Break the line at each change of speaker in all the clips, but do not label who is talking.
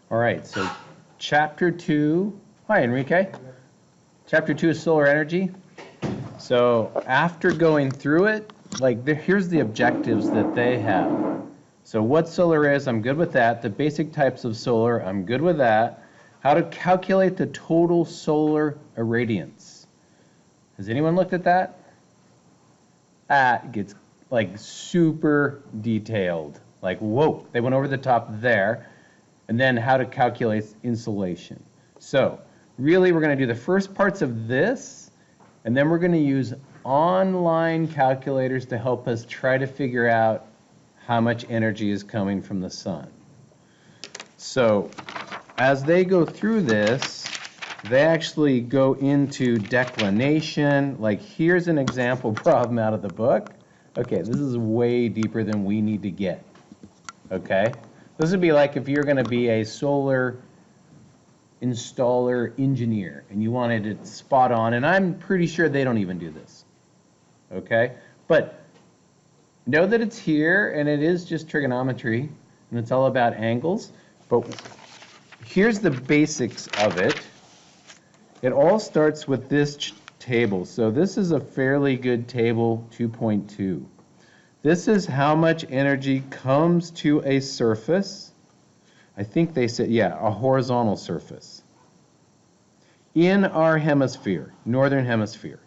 All right, so chapter 2. Hi, Enrique. Chapter 2 is solar energy. So after going through it, here's the objectives that they have. So what solar is, I'm good with that. The basic types of solar, I'm good with that. How to calculate the total solar irradiance. Has anyone looked at that? That gets like super detailed. Like, whoa, they went over the top there. And then how to calculate insolation. So really we're going to do the first parts of this, and then we're going to use online calculators to help us try to figure out how much energy is coming from the sun. So as they go through this, they actually go into declination. Like, here's an example problem out of the book. Okay, this is way deeper than we need to get. Okay? This would be like if you're going to be a solar installer engineer and you wanted it spot on, and I'm pretty sure they don't even do this. Okay? But know that it's here, and it is just trigonometry, and it's all about angles. But here's the basics of it. It all starts with this table. So this is a fairly good table, 2.2. This is how much energy comes to a surface. I think they said, yeah, a horizontal surface. In our hemisphere, northern hemisphere.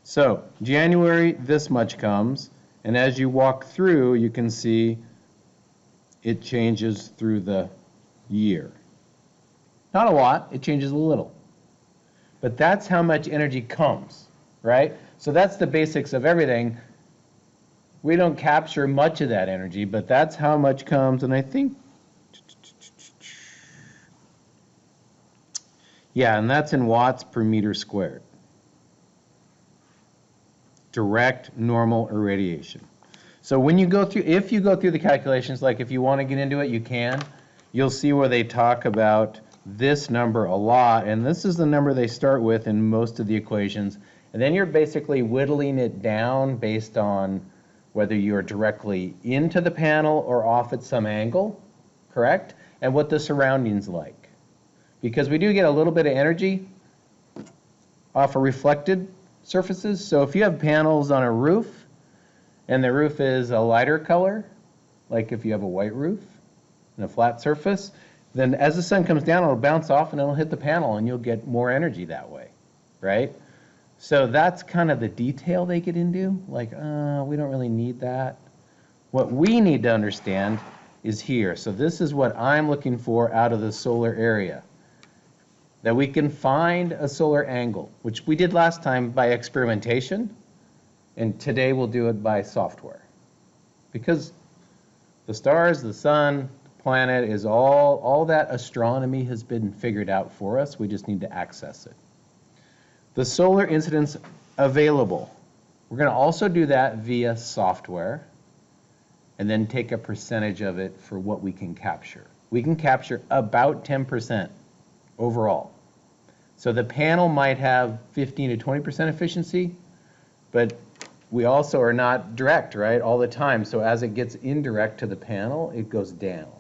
So January, this much comes, and as you walk through, you can see it changes through the year. Not a lot, it changes a little. But that's how much energy comes, right? So that's the basics of everything. We don't capture much of that energy, but that's how much comes, and I think, yeah, and that's in watts per meter squared. Direct normal irradiation. So when you go through, if you go through the calculations, like if you want to get into it, you can. You'll see where they talk about this number a lot, and this is the number they start with in most of the equations, and then you're basically whittling it down based on whether you're directly into the panel or off at some angle, correct? And what the surroundings like. Because we do get a little bit of energy off of reflected surfaces. So if you have panels on a roof and the roof is a lighter color, like if you have a white roof and a flat surface, then as the sun comes down, it'll bounce off and it'll hit the panel and you'll get more energy that way, right? So that's kind of the detail they get into, like, we don't really need that. What we need to understand is here. So this is what I'm looking for out of the solar area. That we can find a solar angle, which we did last time by experimentation, and today we'll do it by software. Because the stars, the sun, the planet is all that astronomy has been figured out for us. We just need to access it. The solar incidence available. We're going to also do that via software and then take a percentage of it for what we can capture. We can capture about 10% overall. So the panel might have 15 to 20% efficiency, but we also are not direct, right, all the time. So as it gets indirect to the panel, it goes down.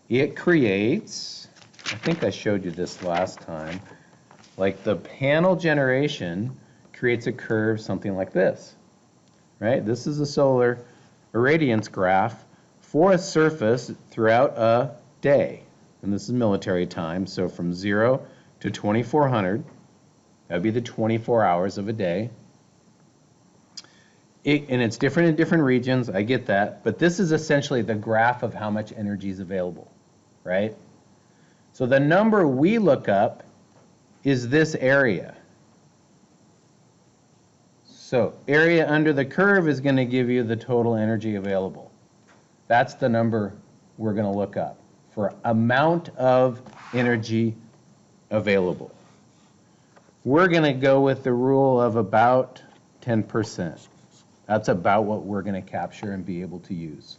It creates, I think I showed you this last time, like the panel generation creates a curve something like this, right? This is a solar irradiance graph for a surface throughout a day. And this is military time, so from 0 to 2400, that would be the 24 hours of a day. And it's different in different regions, I get that, but this is essentially the graph of how much energy is available, right? So the number we look up is this area. So area under the curve is going to give you the total energy available. That's the number we're going to look up for amount of energy available. We're going to go with the rule of about 10%. That's about what we're going to capture and be able to use.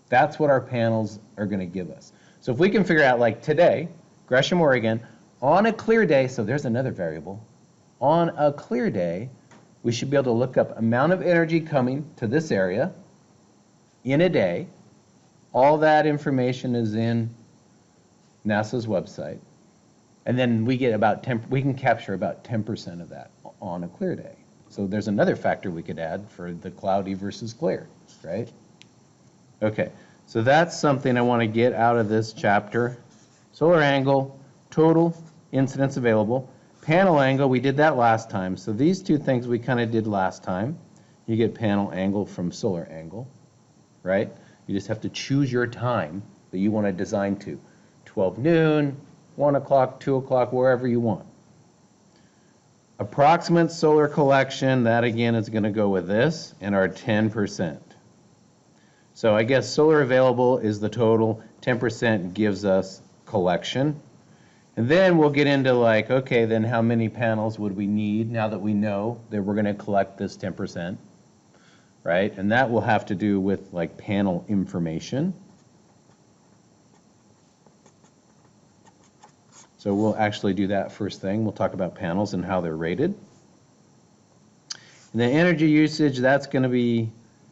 That's what our panels are going to give us. So if we can figure out, like today, Gresham, Oregon, on a clear day, so there's another variable, on a clear day, we should be able to look up amount of energy coming to this area in a day All that information is in NASA's website. And then we get we can capture about 10% of that on a clear day. So there's another factor we could add for the cloudy versus clear, right? Okay, so that's something I want to get out of this chapter. Solar angle, total incidence available. Panel angle, we did that last time. So these two things we kind of did last time. You get panel angle from solar angle, right? You just have to choose your time that you want to design to. 12 noon, 1 o'clock, 2 o'clock, wherever you want. Approximate solar collection, that again is going to go with this and our 10%. So I guess solar available is the total, 10% gives us collection. And then we'll get into like, okay, then how many panels would we need now that we know that we're going to collect this 10%, right? And that will have to do with like panel information. So we'll actually do that first thing. We'll talk about panels and how they're rated. And the energy usage, that's going to be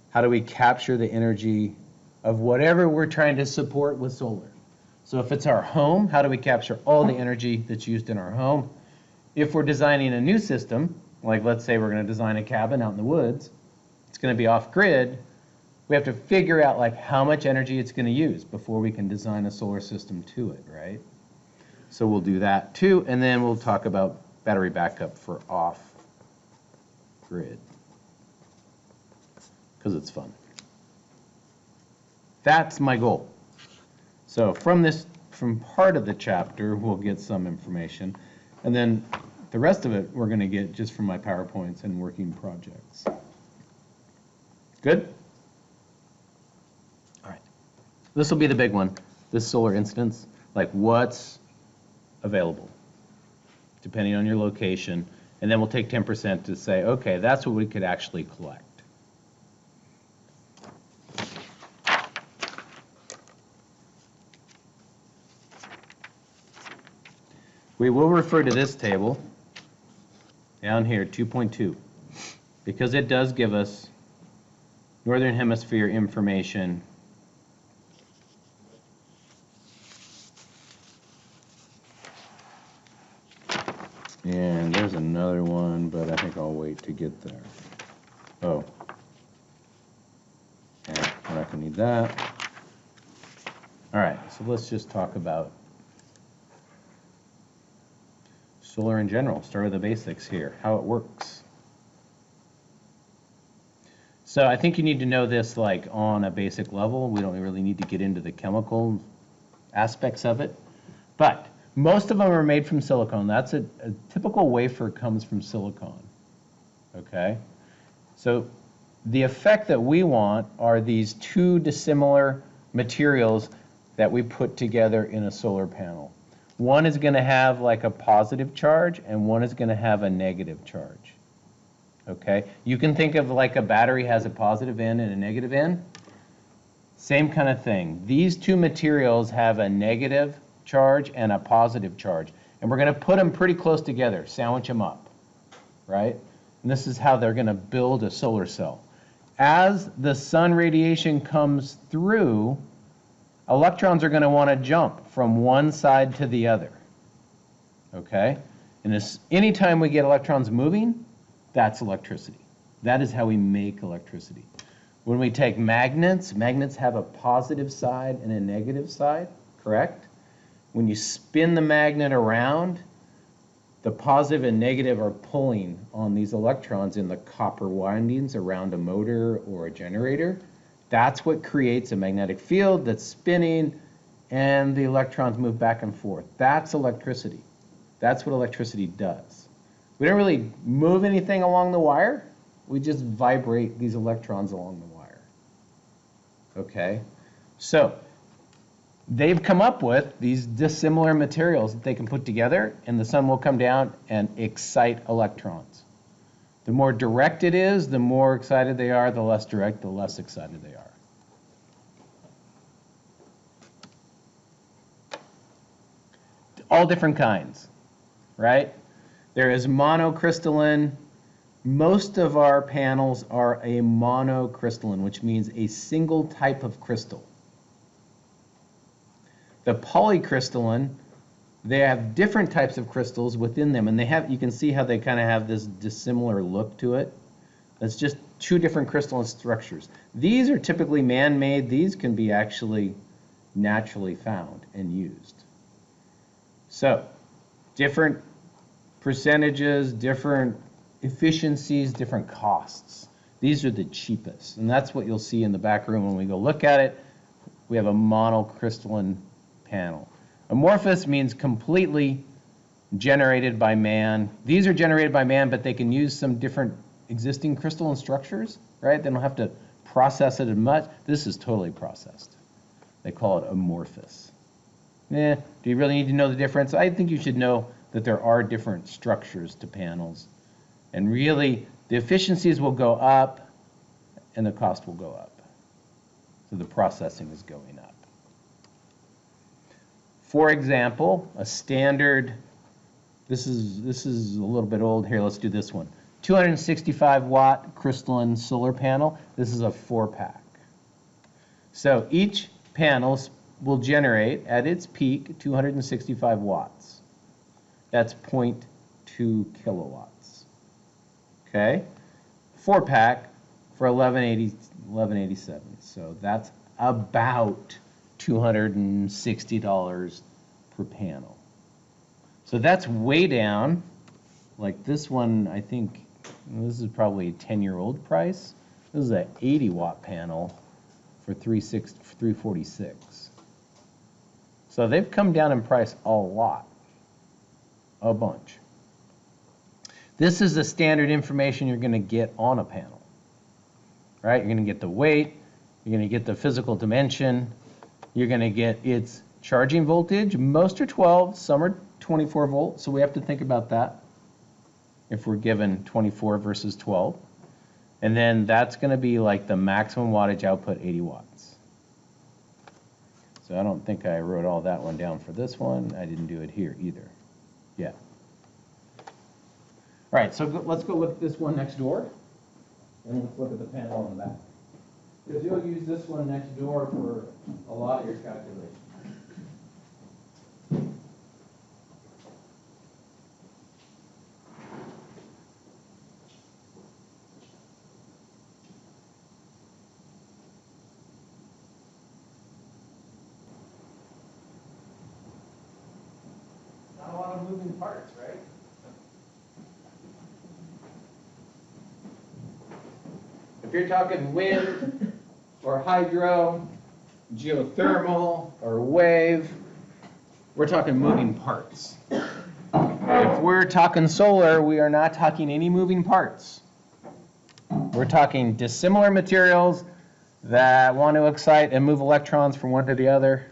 how do we capture the energy of whatever we're trying to support with solar. So if it's our home, how do we capture all the energy that's used in our home? If we're designing a new system, like let's say we're going to design a cabin out in the woods, it's going to be off-grid, we have to figure out like how much energy it's going to use before we can design a solar system to it, right? So we'll do that too, and then we'll talk about battery backup for off-grid, because it's fun. That's my goal. So from part of the chapter, we'll get some information, and then the rest of it we're going to get just from my PowerPoints and working projects. Good? All right. This will be the big one, this solar instance, like what's available, depending on your location, and then we'll take 10% to say, okay, that's what we could actually collect. We will refer to this table down here, 2.2, because it does give us Northern Hemisphere information and there's another one, but I think I'll wait to get there. Oh, yeah, we're not gonna need that. All right, so let's just talk about solar in general. Start with the basics here, how it works. So I think you need to know this like on a basic level. We don't really need to get into the chemical aspects of it. But most of them are made from silicon. That's a typical wafer comes from silicon. Okay? So the effect that we want are these two dissimilar materials that we put together in a solar panel. One is going to have like a positive charge and one is going to have a negative charge. Okay? You can think of like a battery has a positive end and a negative end. Same kind of thing. These two materials have a negative charge and a positive charge. And we're going to put them pretty close together, sandwich them up, right? And this is how they're going to build a solar cell. As the sun radiation comes through, electrons are going to want to jump from one side to the other, okay? And anytime we get electrons moving, that's electricity. That is how we make electricity. When we take magnets, magnets have a positive side and a negative side, correct? When you spin the magnet around, the positive and negative are pulling on these electrons in the copper windings around a motor or a generator. That's what creates a magnetic field that's spinning and the electrons move back and forth. That's electricity. That's what electricity does. We don't really move anything along the wire. We just vibrate these electrons along the wire. Okay? So they've come up with these dissimilar materials that they can put together, and the sun will come down and excite electrons. The more direct it is, the more excited they are. The less direct, the less excited they are. All different kinds, right? There is monocrystalline. Most of our panels are a monocrystalline, which means a single type of crystal. The polycrystalline, they have different types of crystals within them, and you can see how they kind of have this dissimilar look to it. It's just two different crystalline structures. These are typically man-made. These can be actually naturally found and used. So, different percentages, different efficiencies, different costs. These are the cheapest, and that's what you'll see in the back room when we go look at it. We have a monocrystalline panel. Amorphous means completely generated by man. These are generated by man, but they can use some different existing crystalline structures, right? They don't have to process it as much. This is totally processed. They call it amorphous. Do you really need to know the difference? I think you should know that there are different structures to panels. And really, the efficiencies will go up and the cost will go up. So the processing is going up. For example, a standard, this is a little bit old here, let's do this one. 265 watt crystalline solar panel. This is a 4-pack. So each panel will generate at its peak 265 watts. That's 0.2 kilowatts. Okay? 4-pack for $11.87. So that's about $260 per panel. So that's way down. Like this one, I think this is probably a 10-year-old price. This is an 80-watt panel for $346. So they've come down in price a lot, a bunch. This is the standard information you're going to get on a panel, right? You're going to get the weight, you're going to get the physical dimension, you're going to get its charging voltage. Most are 12, some are 24 volts, so we have to think about that if we're given 24 versus 12. And then that's going to be like the maximum wattage output, 80 watts. So I don't think I wrote all that one down for this one. I didn't do it here either. Yeah. All right, so let's go look at this one next door, and let's look at the panel on the back. Because you'll use this one next door for a lot of your calculations. Not a lot of moving parts, right? If you're talking wind or hydro, geothermal or wave, we're talking moving parts. If we're talking solar, we are not talking any moving parts. We're talking dissimilar materials that want to excite and move electrons from one to the other.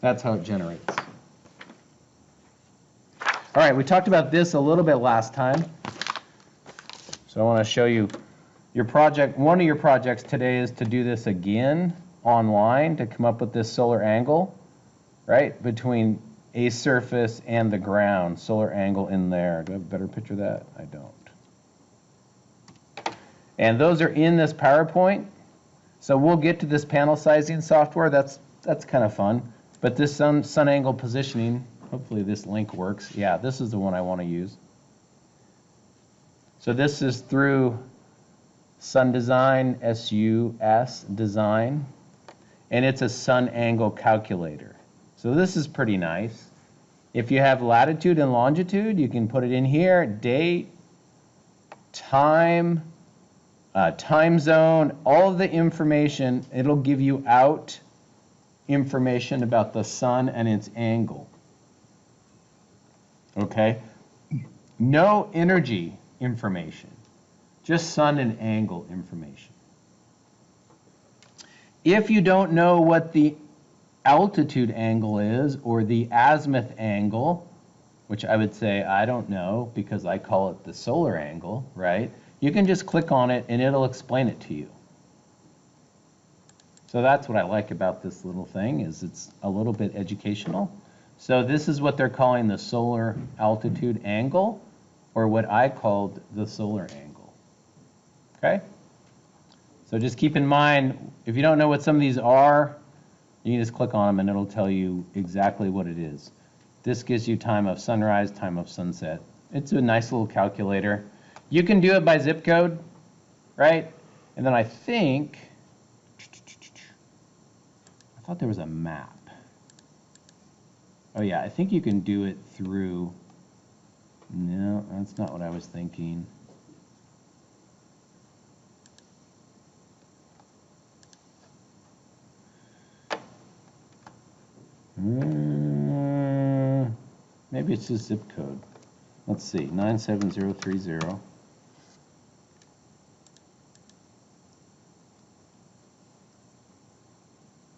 That's how it generates. All right, we talked about this a little bit last time. So I want to show you your project. One of your projects today is to do this again online to come up with this solar angle, right, between a surface and the ground. Solar angle in there. Do I have a better picture of that? I don't. And those are in this PowerPoint. So we'll get to this panel sizing software. That's kind of fun. But this sun angle positioning, hopefully this link works. Yeah, this is the one I want to use. So this is through Sun Design, SUS Design, and it's a sun angle calculator. So this is pretty nice. If you have latitude and longitude, you can put it in here, date, time, time zone, all of the information. It'll give you out information about the sun and its angle. Okay? No energy information, just sun and angle information. If you don't know what the altitude angle is or the azimuth angle, which I would say I don't know because I call it the solar angle, right? You can just click on it and it'll explain it to you. So that's what I like about this little thing, is it's a little bit educational. So this is what they're calling the solar altitude angle, or what I called the solar angle. Okay? So just keep in mind, if you don't know what some of these are, You can just click on them and it'll tell you exactly what it is. This gives you time of sunrise, time of sunset. It's a nice little calculator. You can do it by zip code, right? And then I thought there was a map. Oh yeah, I think you can do it through, no, that's not what I was thinking. Maybe it's a zip code. Let's see, 97030.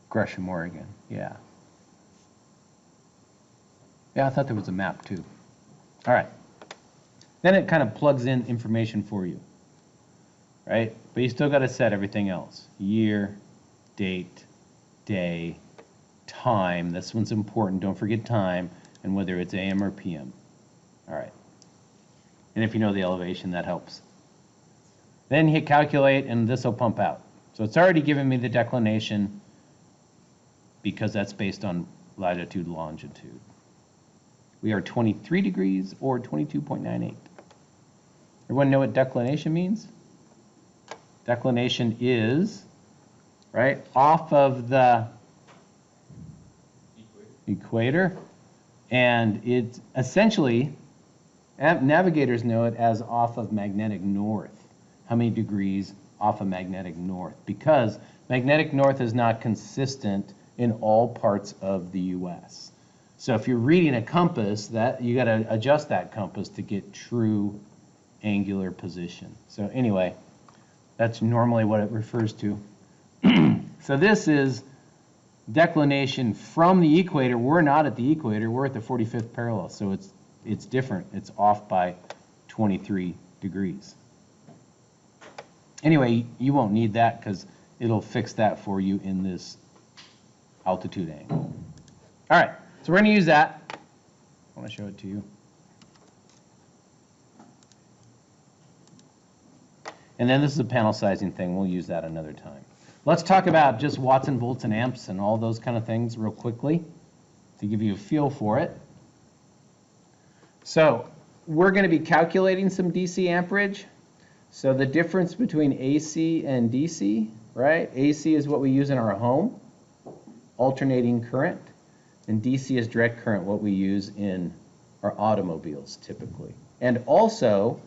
Gresham, Oregon, yeah. Yeah, I thought there was a map too. All right. Then it kind of plugs in information for you, right? But you still got to set everything else. Year, date, day, time. This one's important. Don't forget time and whether it's AM or PM. All right. And if you know the elevation, that helps. Then hit calculate and this will pump out. So it's already given me the declination because that's based on latitude, longitude. We are 23 degrees or 22.98. Everyone know what declination means? Declination is, right, off of the equator. And it's essentially, navigators know it as off of magnetic north. How many degrees off of magnetic north? Because magnetic north is not consistent in all parts of the U.S. So if you're reading a compass, that you got to adjust that compass to get true angular position. So anyway, that's normally what it refers to. So this is declination from the equator. We're not at the equator. We're at the 45th parallel. So it's different. It's off by 23 degrees. Anyway, you won't need that because it'll fix that for you in this altitude angle. All right. So we're going to use that. I want to show it to you. And then this is a panel sizing thing. We'll use that another time. Let's talk about just watts and volts and amps and all those kind of things real quickly to give you a feel for it. So we're going to be calculating some DC amperage. So the difference between AC and DC, right? AC is what we use in our home, alternating current. And DC is direct current, what we use in our automobiles typically. And also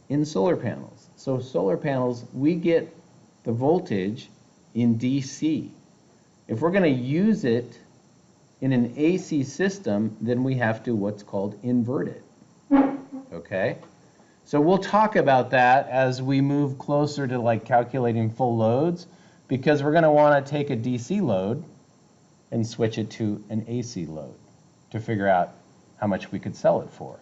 in solar panels. So solar panels, we get the voltage in DC. If we're going to use it in an AC system, then we have to what's called invert it. Okay? So we'll talk about that as we move closer to like calculating full loads, because we're going to want to take a DC load and switch it to an AC load to figure out how much we could sell it for,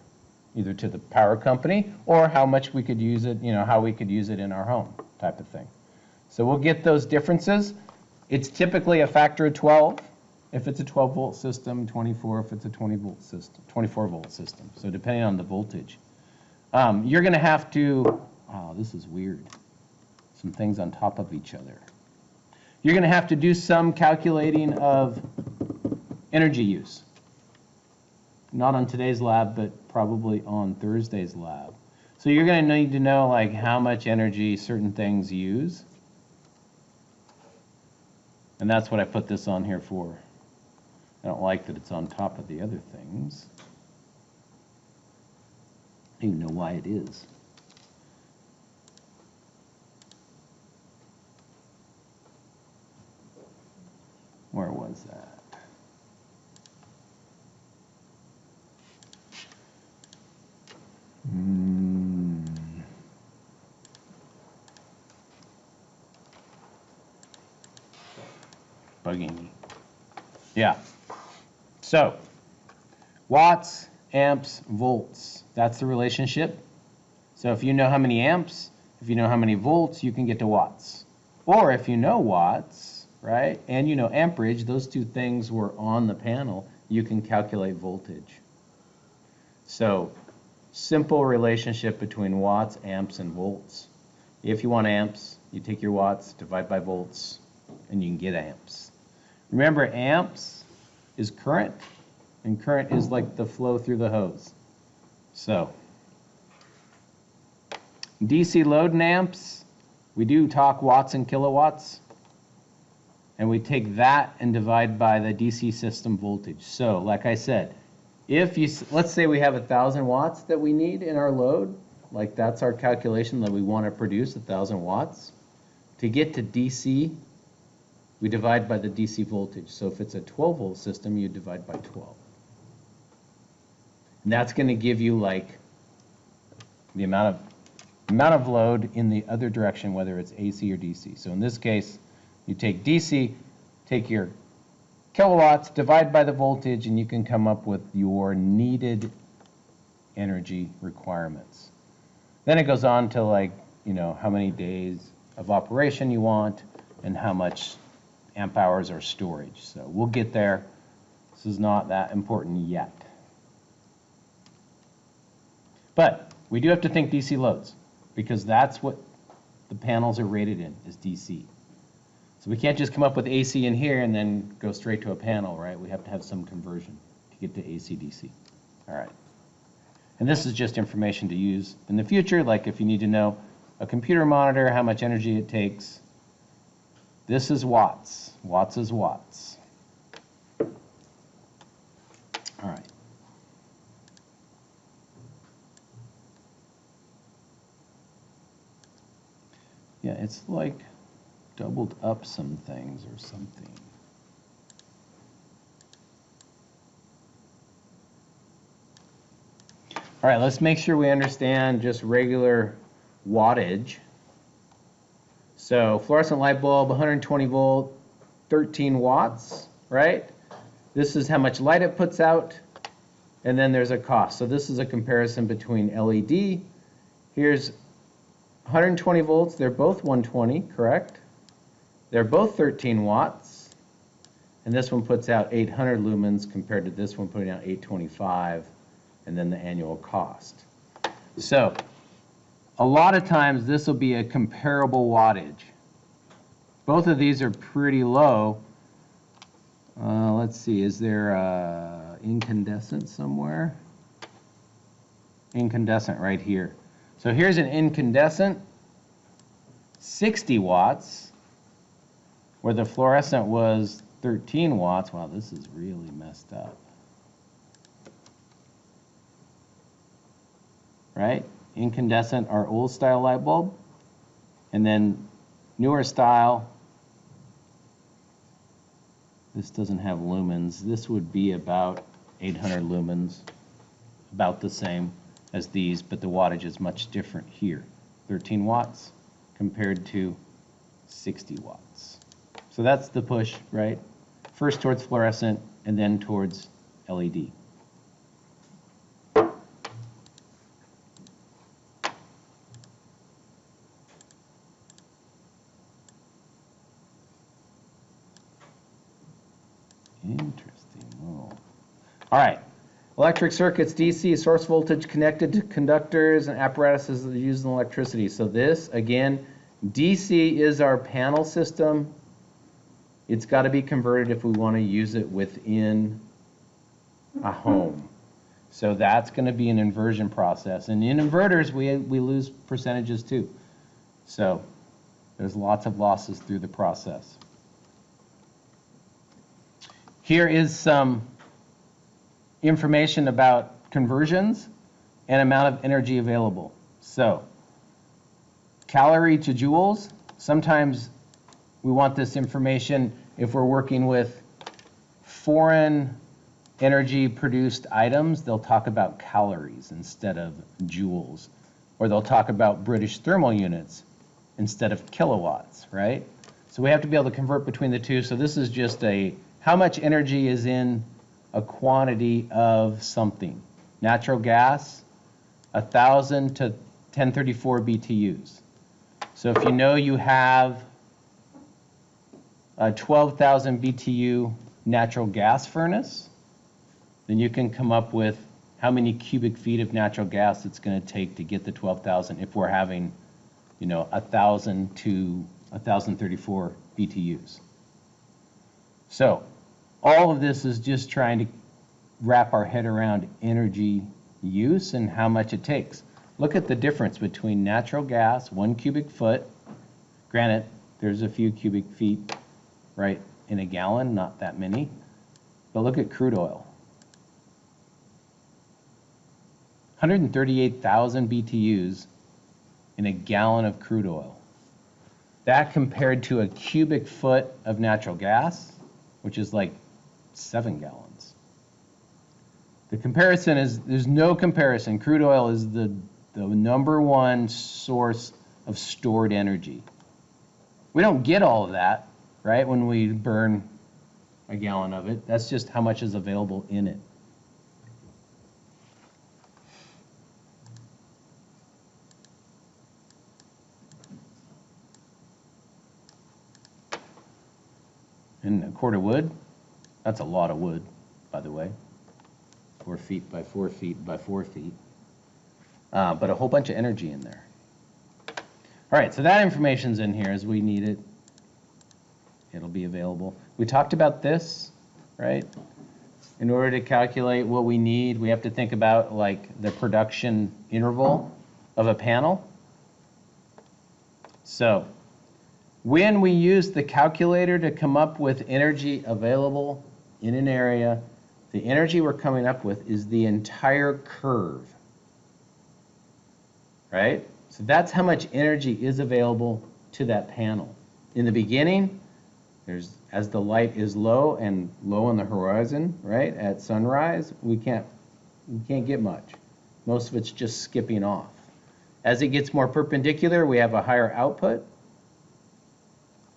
either to the power company or how much we could use it, how we could use it in our home type of thing. So we'll get those differences. It's typically a factor of 12 if it's a 12-volt system, 24 if it's a 20-volt system, 24-volt system. So depending on the voltage. You're going to have to, oh, this is weird, some things on top of each other. You're going to have to do some calculating of energy use. Not on today's lab, but probably on Thursday's lab. So you're going to need to know like how much energy certain things use. And that's what I put this on here for. I don't like that it's on top of the other things. I don't even know why it is. Where was that? Bugging me. Yeah. So, watts, amps, volts. That's the relationship. So if you know how many amps, if you know how many volts, you can get to watts. Or if you know watts, right, and you know amperage, those two things were on the panel, you can calculate voltage. So, simple relationship between watts, amps, and volts. If you want amps, you take your watts, divide by volts, and you can get amps. Remember, amps is current, and current is like the flow through the hose. So, DC load and amps, we do talk watts and kilowatts, and we take that and divide by the DC system voltage. So, like I said, if you, let's say we have 1,000 watts that we need in our load, like that's our calculation that we want to produce 1,000 watts. To get to DC, we divide by the DC voltage. So if it's a 12 volt system, you divide by 12. And that's going to give you like the amount of load in the other direction, whether it's AC or DC. So in this case, you take DC, take your kilowatts, divide by the voltage, and you can come up with your needed energy requirements. Then it goes on to like, you know, how many days of operation you want and how much amp hours or storage. So we'll get there. This is not that important yet. But we do have to think DC loads, because that's what the panels are rated in, is DC. So we can't just come up with AC in here and then go straight to a panel, right? We have to have some conversion to get to AC DC. All right. And this is just information to use in the future, like if you need to know a computer monitor, how much energy it takes. This is watts. Watts is watts. All right. Yeah, it's like doubled up some things or something. All right, let's make sure we understand just regular wattage. So fluorescent light bulb, 120 volt, 13 watts, right? This is how much light it puts out, and then there's a cost. So this is a comparison between LED. Here's 120 volts, they're both 120, correct? They're both 13 watts, and this one puts out 800 lumens compared to this one putting out 825, and then the annual cost. So a lot of times this will be a comparable wattage. Both of these are pretty low. Let's see, is there incandescent somewhere? Incandescent right here. So here's an incandescent, 60 watts, where the fluorescent was 13 watts. Wow, this is really messed up. Right? Incandescent, our old style light bulb, and then newer style, this doesn't have lumens. This would be about 800 lumens, about the same as these, but the wattage is much different here. 13 watts compared to 60 watts. So that's the push, right? First towards fluorescent and then towards LED. Interesting. Oh. All right. Electric circuits, DC, source voltage connected to conductors and apparatuses that are used in electricity. So this, again, DC is our panel system. It's got to be converted if we want to use it within a home. So that's going to be an inversion process. And in inverters, we lose percentages too. So there's lots of losses through the process. Here is some information about conversions and amount of energy available. So, calorie to joules, sometimes we want this information if we're working with foreign energy produced items, they'll talk about calories instead of joules. Or they'll talk about British thermal units instead of kilowatts, right? So we have to be able to convert between the two. So this is just a how much energy is in a quantity of something. Natural gas, 1,000 to 1034 BTUs. So if you know you have a 12,000 BTU natural gas furnace, then you can come up with how many cubic feet of natural gas it's going to take to get the 12,000 if we're having, you know, 1,000 to 1,034 BTUs. So all of this is just trying to wrap our head around energy use and how much it takes. Look at the difference between natural gas, 1 cubic foot. Granted, there's a few cubic feet right in a gallon, not that many. But look at crude oil. 138,000 BTUs in a gallon of crude oil. That compared to a cubic foot of natural gas, which is like 7 gallons. The comparison is, there's no comparison. Crude oil is the #1 source of stored energy. We don't get all of that, right, when we burn a gallon of it. That's just how much is available in it. And a cord of wood, that's a lot of wood, by the way. 4 feet by 4 feet by 4 feet. But a whole bunch of energy in there. All right, so that information's in here as we need it. It'll be available. We talked about this, right? In order to calculate what we need, we have to think about like the production interval of a panel. So when we use the calculator to come up with energy available in an area, the energy we're coming up with is the entire curve, right? So that's how much energy is available to that panel. In the beginning, as the light is low and low on the horizon, right, at sunrise, we can't get much. Most of it's just skipping off. As it gets more perpendicular, we have a higher output,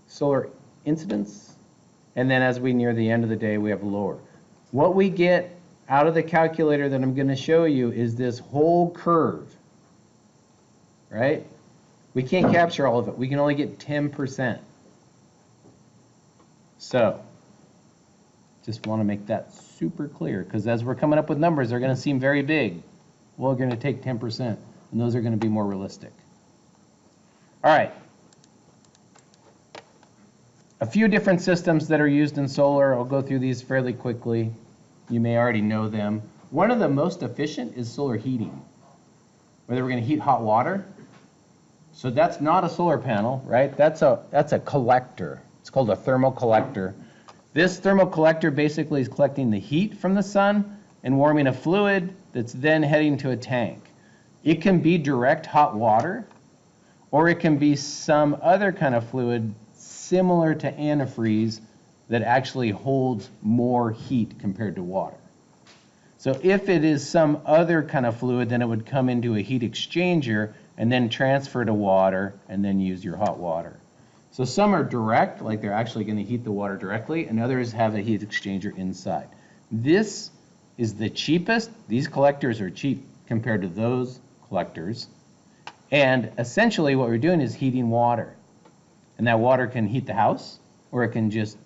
solar incidence, and then as we near the end of the day, we have lower. What we get out of the calculator that I'm going to show you is this whole curve, right? We can't capture all of it. We can only get 10%. So, just want to make that super clear, because as we're coming up with numbers, they're going to seem very big. Well, we're going to take 10%, and those are going to be more realistic. All right. A few different systems that are used in solar. I'll go through these fairly quickly. You may already know them. One of the most efficient is solar heating. Whether we're going to heat hot water. So that's not a solar panel, right? That's a collector. It's called a thermal collector. This thermal collector basically is collecting the heat from the sun and warming a fluid that's then heading to a tank. It can be direct hot water, or it can be some other kind of fluid similar to antifreeze that actually holds more heat compared to water. So if it is some other kind of fluid, then it would come into a heat exchanger and then transfer to water and then use your hot water. So some are direct, like they're actually going to heat the water directly, and others have a heat exchanger inside. This is the cheapest. These collectors are cheap compared to those collectors. And essentially what we're doing is heating water. And that water can heat the house, or it can just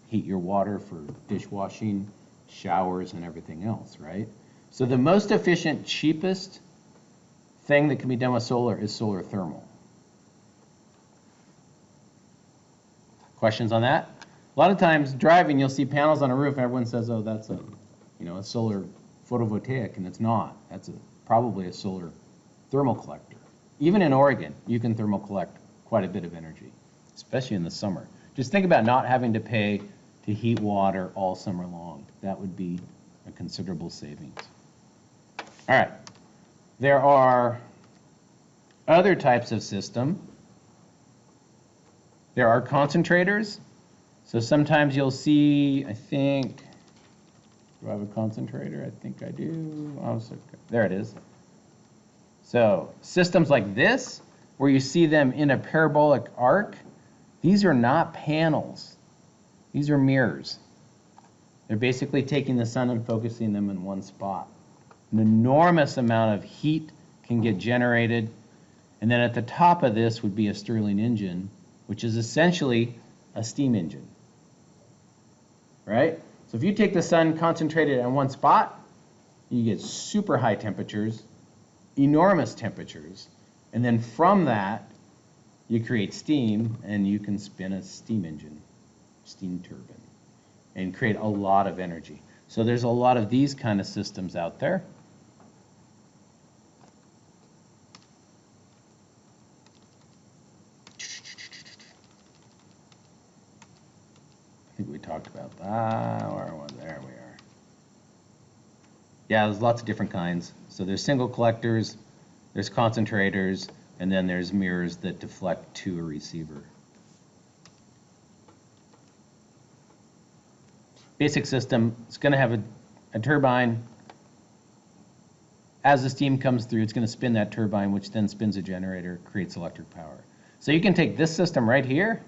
heat your water for dishwashing, showers, and everything else, right? So the most efficient, cheapest thing that can be done with solar is solar thermal. Questions on that? A lot of times driving, you'll see panels on a roof, and everyone says, oh, that's a solar photovoltaic, and it's not. That's probably a solar thermal collector. Even in Oregon, you can thermal collect quite a bit of energy, especially in the summer. Just think about not having to pay to heat water all summer long. That would be a considerable savings. All right. There are other types of system. There are concentrators. So sometimes you'll see, I think, do I have a concentrator? I think I do. Oh, so there it is. So systems like this, where you see them in a parabolic arc, these are not panels. These are mirrors. They're basically taking the sun and focusing them in one spot. An enormous amount of heat can get generated. And then at the top of this would be a Stirling engine, which is essentially a steam engine, right? So if you take the sun, concentrate it in one spot, you get super high temperatures, enormous temperatures, and then from that, you create steam, and you can spin a steam engine, steam turbine. and create a lot of energy. So there's a lot of these kind of systems out there. I think we talked about that. There we are. Yeah, there's lots of different kinds. So there's single collectors, there's concentrators, and then there's mirrors that deflect to a receiver. Basic system, it's going to have a turbine. As the steam comes through, it's going to spin that turbine, which then spins a generator, creates electric power. So you can take this system right here,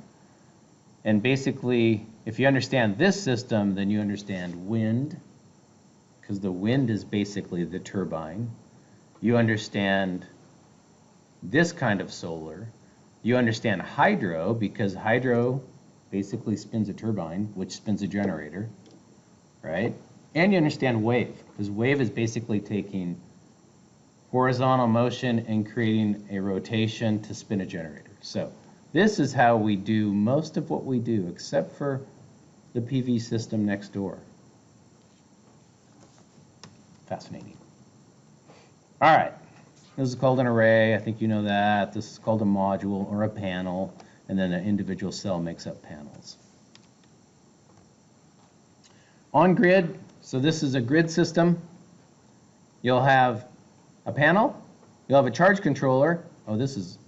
and basically, if you understand this system, then you understand wind, because the wind is basically the turbine. You understand this kind of solar. You understand hydro, because hydro basically spins a turbine, which spins a generator, right? And you understand wave, because wave is basically taking horizontal motion and creating a rotation to spin a generator. So this is how we do most of what we do, except for the PV system next door. Fascinating. All right, this is called an array. I think you know that. This is called a module or a panel, and then an individual cell makes up panels. On grid, so this is a grid system. You'll have a panel, you'll have a charge controller. Oh, this is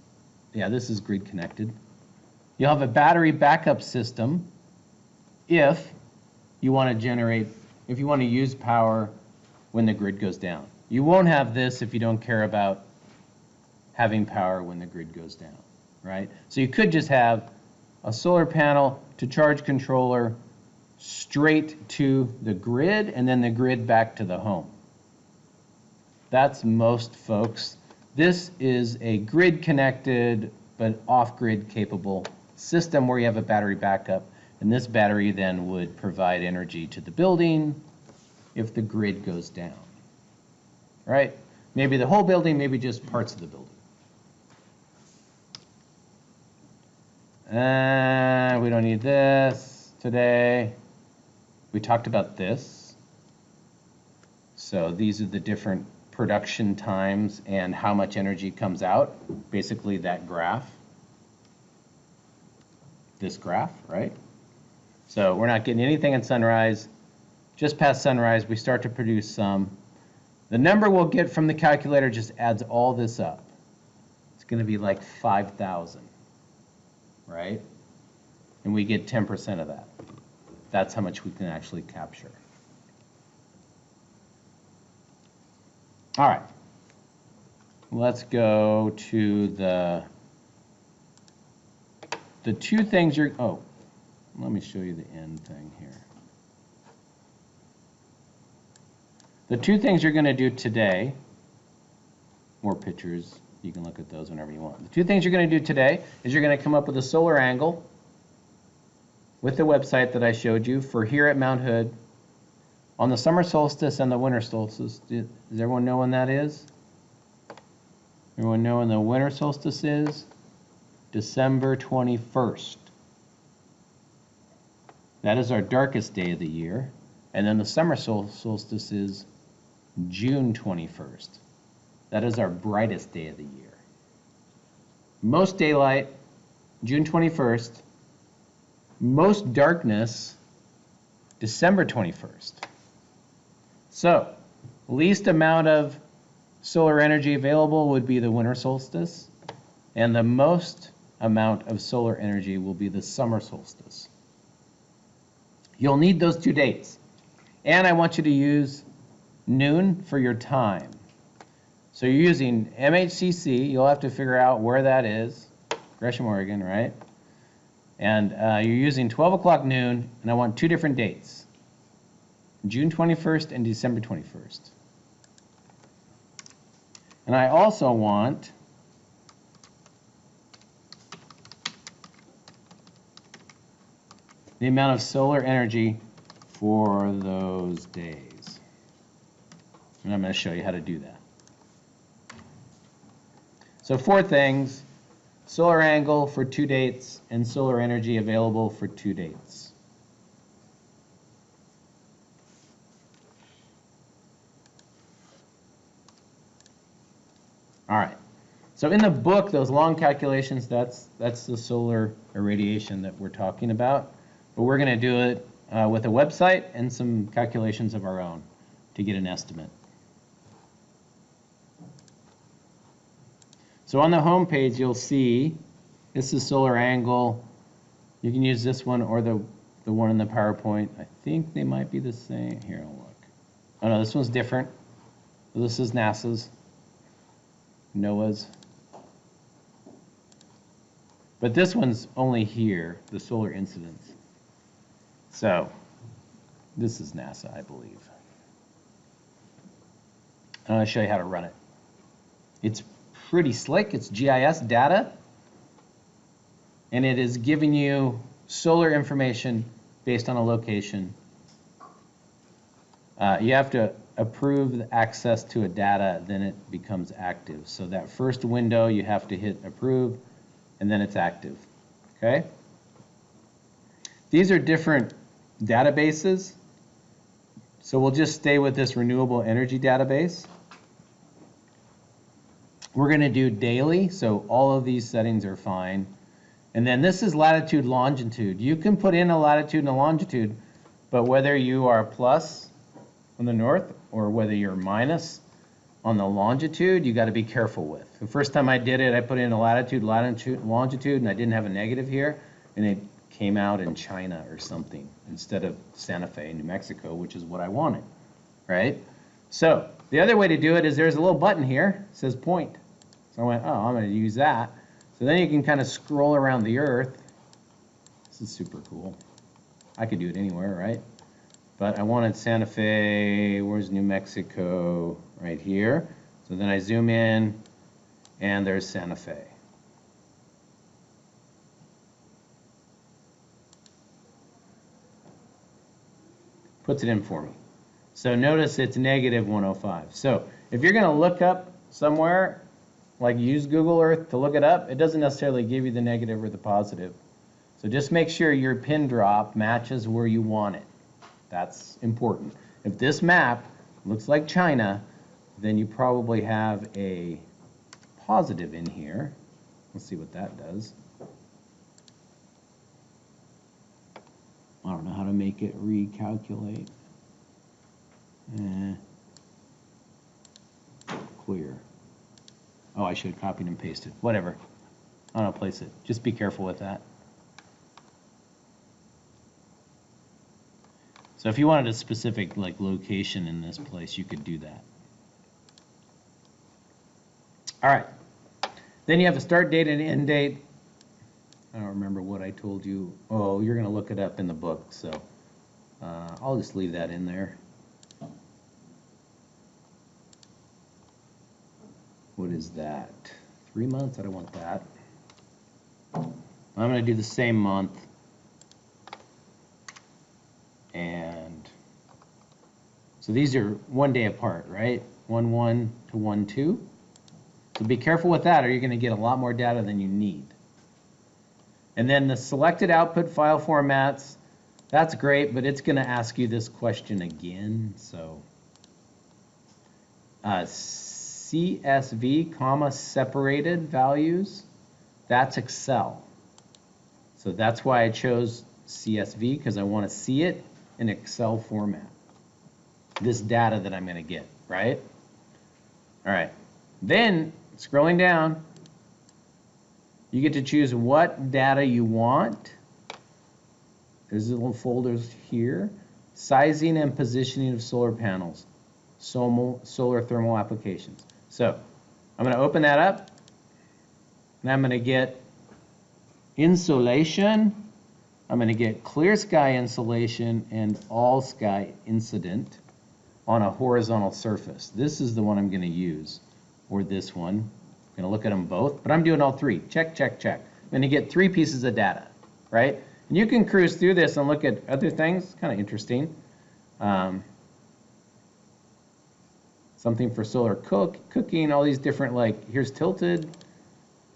grid connected. You'll have a battery backup system if you want to use power when the grid goes down. You won't have this if you don't care about having power when the grid goes down, right? So you could just have a solar panel to charge controller straight to the grid, and then the grid back to the home. That's most folks. This is a grid connected but off-grid capable system where you have a battery backup, and this battery then would provide energy to the building if the grid goes down, right? Maybe the whole building, maybe just parts of the building. We don't need this today. We talked about this. So these are the different production times and how much energy comes out. Basically that graph. This graph, right? So we're not getting anything at sunrise. Just past sunrise, we start to produce some. The number we'll get from the calculator just adds all this up. It's going to be like 5,000, right? And we get 10% of that. That's how much we can actually capture. All right. Let's go to the two things let me show you the end thing here. The two things you're going to do today, more pictures, you can look at those whenever you want. The two things you're going to do today is you're going to come up with a solar angle with the website that I showed you for here at Mount Hood on the summer solstice and the winter solstice. Does everyone know when that is? Everyone know when the winter solstice is? December 21st. That is our darkest day of the year. And then the summer solstice is June 21st. That is our brightest day of the year. Most daylight, June 21st. Most darkness, December 21st. So, least amount of solar energy available would be the winter solstice, and the most amount of solar energy will be the summer solstice. You'll need those two dates. And I want you to use noon for your time. So you're using MHCC. You'll have to figure out where that is. Gresham, Oregon, right? And you're using 12 o'clock noon, and I want two different dates. June 21st and December 21st. And I also want the amount of solar energy for those days. And I'm going to show you how to do that. So 4 things: solar angle for 2 dates and solar energy available for 2 dates. All right. So in the book, those long calculations, that's the solar irradiation that we're talking about. But we're going to do it with a website and some calculations of our own to get an estimate. So on the home page, you'll see this is solar angle. You can use this one or the one in the PowerPoint. I think they might be the same. Here, I'll look. Oh no, this one's different. This is NASA's, NOAA's. But this one's only here, the solar incidence. So this is NASA, I believe. I'm going to show you how to run it. It's pretty slick. It's GIS data. And it is giving you solar information based on a location. You have to approve the access to a data, then it becomes active. So that first window, you have to hit approve, and then it's active. Okay? These are different databases. So we'll just stay with this renewable energy database. We're going to do daily, so all of these settings are fine. And then this is latitude, longitude. You can put in a latitude and a longitude, but whether you are plus on the north or whether you're minus on the longitude, you got to be careful with. The first time I did it, I put in a latitude, longitude, and I didn't have a negative here, and it came out in China or something instead of Santa Fe, New Mexico, which is what I wanted, right? So the other way to do it is there's a little button here, it says point. So I went, oh, I'm going to use that. So then you can kind of scroll around the Earth. This is super cool. I could do it anywhere, right? But I wanted Santa Fe, where's New Mexico? Right here. So then I zoom in, and there's Santa Fe. Puts it in for me. So notice it's negative 105. So if you're going to look up somewhere, like use Google Earth to look it up, it doesn't necessarily give you the negative or the positive. So just make sure your pin drop matches where you want it. That's important. If this map looks like China, then you probably have a positive in here. Let's see what that does. I don't know how to make it recalculate. Clear. Oh, I should have copied and pasted. Whatever. I don't know, place it. Just be careful with that. So if you wanted a specific location in this place, you could do that. All right. Then you have a start date and end date. I don't remember what I told you. Oh, you're going to look it up in the book, so I'll just leave that in there. What is that? 3 months? I don't want that. I'm going to do the same month. And so these are 1 day apart, right? 1-1 to 1-2. So be careful with that, or you're going to get a lot more data than you need. And then the selected output file formats, that's great, but it's going to ask you this question again. So CSV, comma, separated values, that's Excel. So that's why I chose CSV, because I want to see it in Excel format. This data that I'm going to get, right? All right. Then, scrolling down, you get to choose what data you want. There's little folders here. Sizing and positioning of solar panels. Solar thermal applications. So, I'm going to open that up, and I'm going to get insolation. I'm going to get clear sky insolation and all sky incident on a horizontal surface. This is the one I'm going to use, or this one. I'm going to look at them both, but I'm doing all three. Check, check, check. I'm going to get 3 pieces of data, right? And you can cruise through this and look at other things. Kind of interesting. Something for solar cooking, all these different, here's tilted.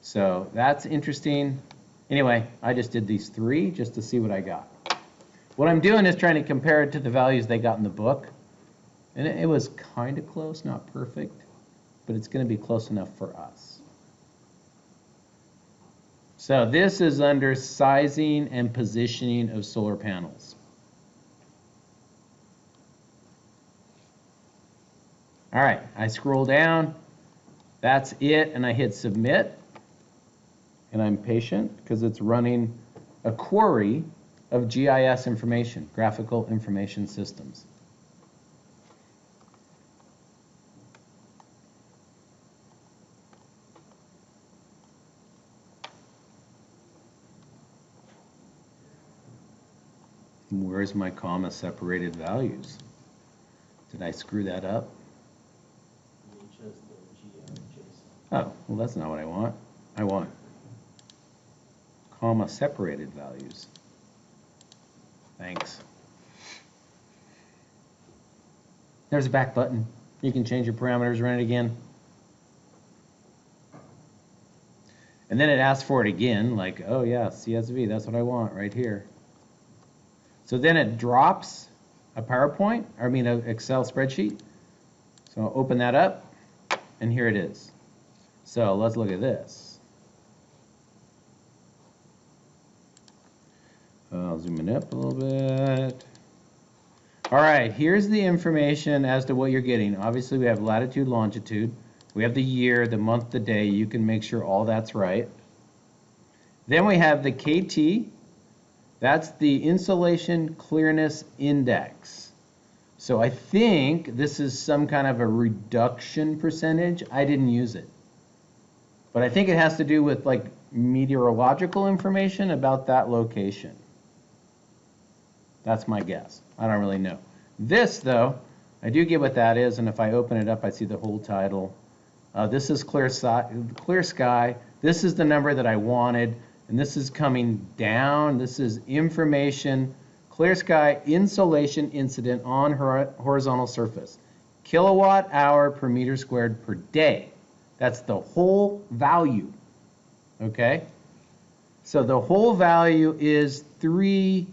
So that's interesting. Anyway, I just did these 3 just to see what I got. What I'm doing is trying to compare it to the values they got in the book. And it was kind of close, not perfect. but it's going to be close enough for us. So this is under sizing and positioning of solar panels. All right, I scroll down. That's it, and I hit submit. And I'm patient because it's running a query of GIS information, graphical information systems. Where's my comma separated values? Did I screw that up? Oh, well, that's not what I want. I want comma separated values. Thanks. There's a back button. You can change your parameters, run it again. And then it asks for it again, like, oh yeah, CSV, that's what I want right here. So then it drops a PowerPoint, or I mean an Excel spreadsheet. So I'll open that up, and here it is. So let's look at this. I'll zoom it up a little bit. All right, here's the information as to what you're getting. Obviously, we have latitude, longitude. We have the year, the month, the day. You can make sure all that's right. Then we have the KT. That's the Insolation Clearness Index. So I think this is some kind of a reduction percentage. I didn't use it. But I think it has to do with like meteorological information about that location. That's my guess. I don't really know. This, though, I do get what that is, and if I open it up, I see the whole title. This is clear sky. This is the number that I wanted, and this is coming down. This is information, clear sky insolation incident on horizontal surface. Kilowatt hour per meter squared per day. That's the whole value, okay? So the whole value is 3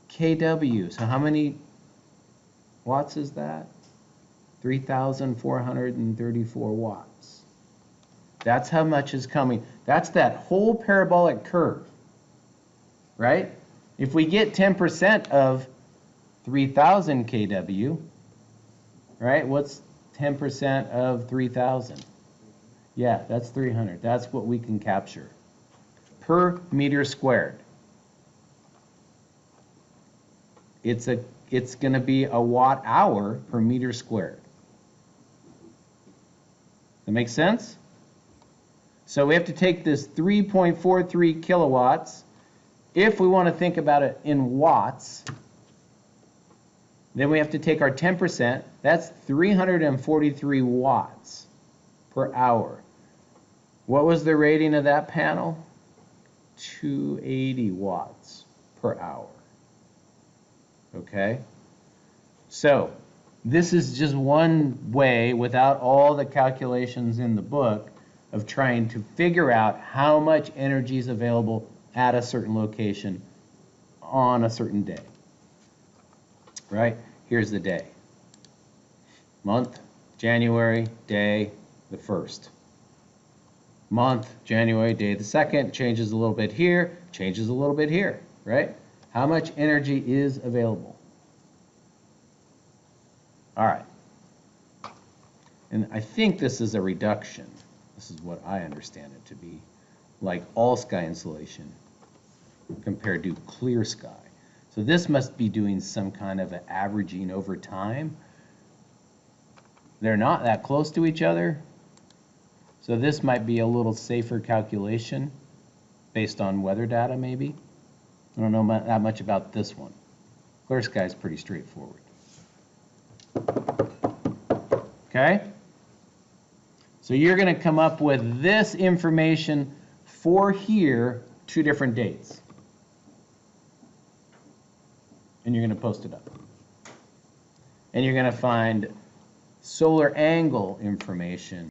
kW. So how many watts is that? 3,434 watts. That's how much is coming. That's that whole parabolic curve, right? If we get 10% of 3,000 kW, right? What's 10% of 3,000? Yeah, that's 300. That's what we can capture per meter squared. It's going to be a watt hour per meter squared. That makes sense? So we have to take this 3.43 kilowatts. If we want to think about it in watts, then we have to take our 10%. That's 343 watts per hour. What was the rating of that panel? 280 watts per hour. Okay? So this is just one way, without all the calculations in the book, of trying to figure out how much energy is available at a certain location on a certain day. Right? Here's the day. Month, January, day, the 1st. Month, January, day the 2nd, changes a little bit here, changes a little bit here, right? How much energy is available? All right. And I think this is a reduction. This is what I understand it to be, like all sky insolation compared to clear sky. So this must be doing some kind of an averaging over time. They're not that close to each other. So this might be a little safer calculation based on weather data, maybe. I don't know that much about this one. Clear sky is pretty straightforward. Okay? So you're going to come up with this information for here, 2 different dates. And you're going to post it up. And you're going to find solar angle information